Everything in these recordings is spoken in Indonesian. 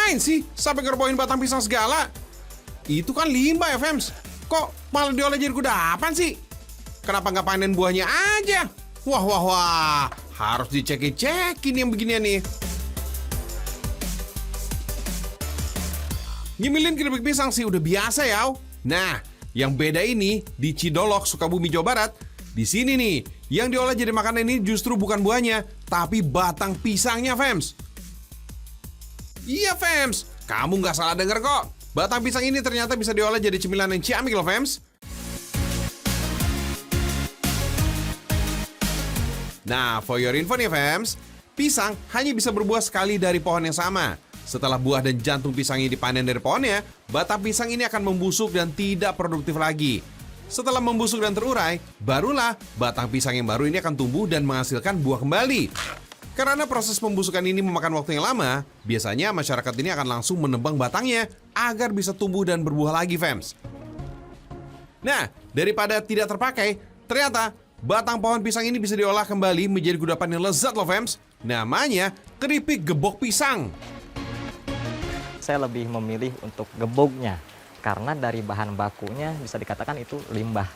Ngapain sih sampai ngerbawain batang pisang segala? Itu kan limbah ya, Fems. Kok malah diolah jadi kudapan sih? Kenapa nggak panen buahnya aja? Wah. Harus dicek-cekin yang beginian nih. Nyemilin keripik pisang sih udah biasa ya. Nah, yang beda ini di Cidolok, Sukabumi, Jawa Barat. Di sini nih, yang diolah jadi makanan ini justru bukan buahnya, tapi batang pisangnya, Fems. Iya, Fems. Kamu nggak salah denger kok. Batang pisang ini ternyata bisa diolah jadi cemilan yang ciamik loh, Fems. Nah, for your info nih, Fems. Pisang hanya bisa berbuah sekali dari pohon yang sama. Setelah buah dan jantung pisangnya dipanen dari pohonnya, batang pisang ini akan membusuk dan tidak produktif lagi. Setelah membusuk dan terurai, barulah batang pisang yang baru ini akan tumbuh dan menghasilkan buah kembali. Karena proses pembusukan ini memakan waktu yang lama, biasanya masyarakat ini akan langsung menebang batangnya agar bisa tumbuh dan berbuah lagi, Fems. Nah, daripada tidak terpakai, ternyata batang pohon pisang ini bisa diolah kembali menjadi kudapan yang lezat loh, Fems. Namanya keripik gebok pisang. Saya lebih memilih untuk gebognya karena dari bahan bakunya bisa dikatakan itu limbah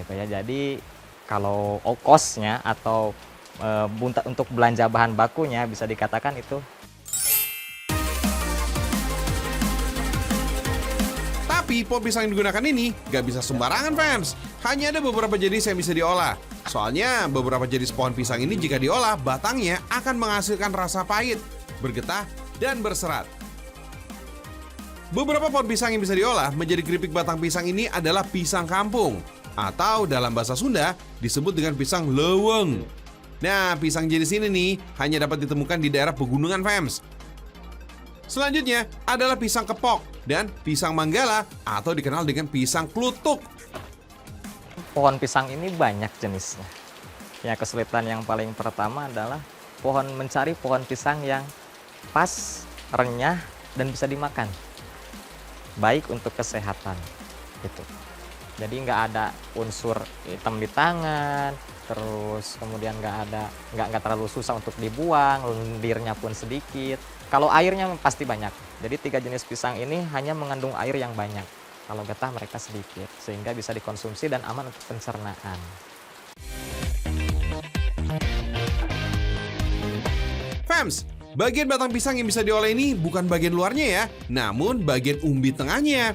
gitu ya. Jadi kalau ongkosnya atau untuk belanja bahan bakunya bisa dikatakan itu. Tapi pohon pisang yang digunakan ini gak bisa sembarangan, Fems. Hanya ada beberapa jenis yang bisa diolah. Soalnya beberapa jenis pohon pisang ini jika diolah, batangnya akan menghasilkan rasa pahit, bergetah, dan berserat. Beberapa pohon pisang yang bisa diolah menjadi keripik batang pisang ini adalah pisang kampung, atau dalam bahasa Sunda disebut dengan pisang leweng. Nah, pisang jenis ini nih hanya dapat ditemukan di daerah pegunungan, Fems. Selanjutnya adalah pisang kepok dan pisang manggala atau dikenal dengan pisang klutuk. Pohon pisang ini banyak jenisnya. Ya, kesulitan yang paling pertama adalah mencari pohon pisang yang pas, renyah, dan bisa dimakan. Baik untuk kesehatan gitu. Jadi nggak ada unsur hitam di tangan, terus kemudian nggak terlalu susah untuk dibuang, lendirnya pun sedikit. Kalau airnya pasti banyak. Jadi 3 jenis pisang ini hanya mengandung air yang banyak. Kalau getah mereka sedikit, sehingga bisa dikonsumsi dan aman untuk pencernaan. Fems, bagian batang pisang yang bisa diolah ini bukan bagian luarnya ya, namun bagian umbi tengahnya.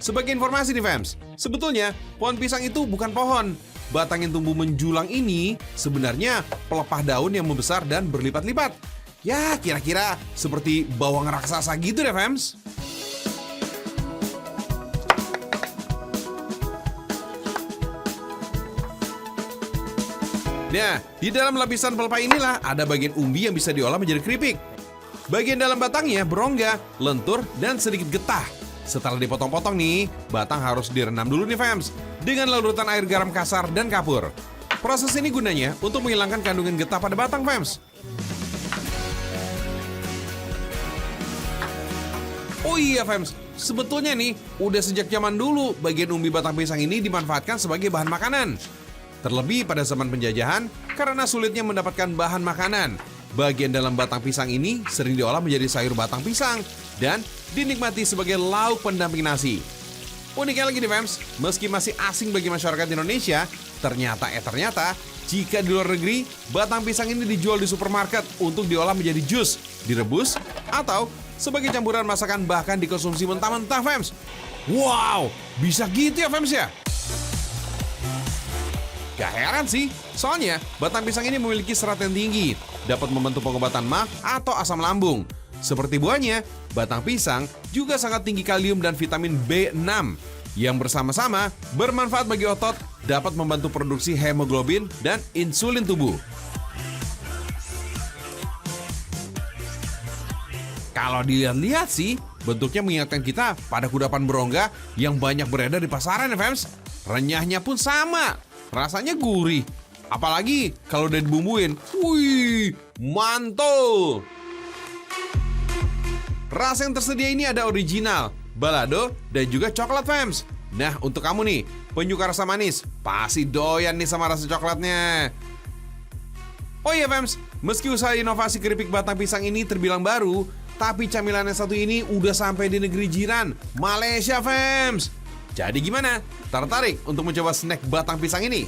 Sebagai informasi nih, Fems, sebetulnya pohon pisang itu bukan pohon. Batang yang tumbuh menjulang ini sebenarnya pelepah daun yang membesar dan berlipat-lipat. Ya, kira-kira seperti bawang raksasa gitu deh, Fems. Nah, di dalam lapisan pelepah inilah ada bagian umbi yang bisa diolah menjadi keripik. Bagian dalam batangnya berongga, lentur, dan sedikit getah. Setelah dipotong-potong nih, batang harus direndam dulu nih, Fems, dengan larutan air garam kasar dan kapur. Proses ini gunanya untuk menghilangkan kandungan getah pada batang, Fems. Oh iya, Fems, sebetulnya nih, udah sejak zaman dulu bagian umbi batang pisang ini dimanfaatkan sebagai bahan makanan. Terlebih pada zaman penjajahan, karena sulitnya mendapatkan bahan makanan. Bagian dalam batang pisang ini sering diolah menjadi sayur batang pisang dan dinikmati sebagai lauk pendamping nasi. Uniknya lagi nih, Fems, meski masih asing bagi masyarakat Indonesia, ternyata jika di luar negeri, batang pisang ini dijual di supermarket untuk diolah menjadi jus, direbus, atau sebagai campuran masakan bahkan dikonsumsi mentah-mentah, Fems. Wow, bisa gitu ya, Fems ya? Gak heran sih, soalnya batang pisang ini memiliki serat yang tinggi, dapat membantu pengobatan MAG atau asam lambung. Seperti buahnya, batang pisang juga sangat tinggi kalium dan vitamin B6 yang bersama-sama bermanfaat bagi otot, dapat membantu produksi hemoglobin dan insulin tubuh. Kalau dilihat-lihat sih, bentuknya mengingatkan kita pada kudapan berongga yang banyak beredar di pasaran ya, Fems. Renyahnya pun sama, rasanya gurih. Apalagi kalau udah dibumbuin, wih, mantul. Rasa yang tersedia ini ada original, balado, dan juga coklat, Fems. Nah, untuk kamu nih, penyuka rasa manis, pasti doyan nih sama rasa coklatnya. Oh iya, Fems, meski usaha inovasi keripik batang pisang ini terbilang baru, Tapi camilan yang satu ini udah sampai di negeri jiran, Malaysia, fams. Jadi gimana? Tertarik untuk mencoba snack batang pisang ini?